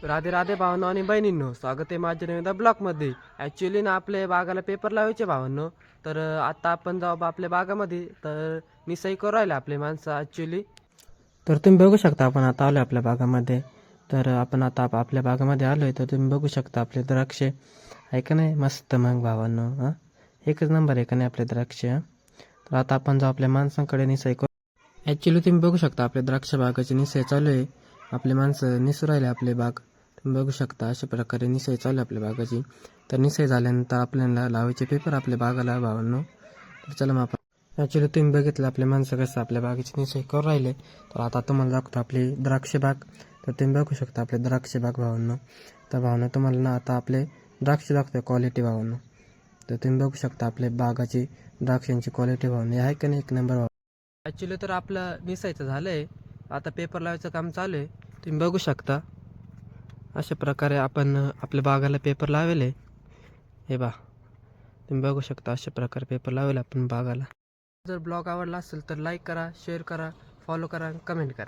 राधे राधे भावांनो आणि बहिणींनो, स्वागत आहे माझ्या नवीन ब्लॉगमध्ये. ॲक्च्युली ना आपल्या बागाला पेपर लावायचे भावांनो. तर आता आपण जाऊ आपल्या बागामध्ये, तर निसई करू राहिले आपले माणसं ॲक्च्युली. तर तुम्ही बघू शकता आपण आता आलो आपल्या बागामध्ये. तर आपण आता आपल्या बागामध्ये आलो आहे, तर तुम्ही बघू शकता आपले द्राक्षे आहे का नाही मस्त मग भावांनो. हां, एकच नंबर आहे का नाही आपले द्राक्षे. तर आता आपण जाऊ आपल्या माणसांकडे निसई करू. ॲक्च्युली तुम्ही बघू शकता आपल्या द्राक्ष बागाची निसई चालू आहे. आपले माणसं निसू राहिले आपले बाग. तुम्ही बघू शकता अशा प्रकारे निसई चालू आहे आपल्या बागाची. तर निसई झाल्यानंतर आपल्याला लावायचे पेपर आपल्या बागाला भावांनो. तर चला मग आपण ॲक्च्युली तुम्ही बघितलं आपले माणसं कसं आपल्या बागेची निसई करू राहिले. तर आता तुम्हाला दाखवतो आपली द्राक्ष बाग. तर तुम्ही बघू शकता आपले द्राक्ष बाग भावांनो. तर भावांनो तुम्हाला ना आता आपले द्राक्ष दाखवतो क्वालिटी भावांनो. तर तुम्ही बघू शकता आपल्या बागाची द्राक्षांची क्वालिटी भावांनो आहे का नाही एक नंबर. ॲक्च्युली तर आपलं निसायचं झालं आहे. आता पेपर लावायचं काम चालू आहे. तुम्ही बघू शकता अशा प्रकारे आपण आपल्या बागाला पेपर लावेल आहे. हे बा तुम्ही बघू शकता अशा प्रकारे पेपर लावेल आपण बागाला. जर ब्लॉग आवडला असेल तर लाईक करा, शेअर करा, फॉलो करा, कमेंट करा.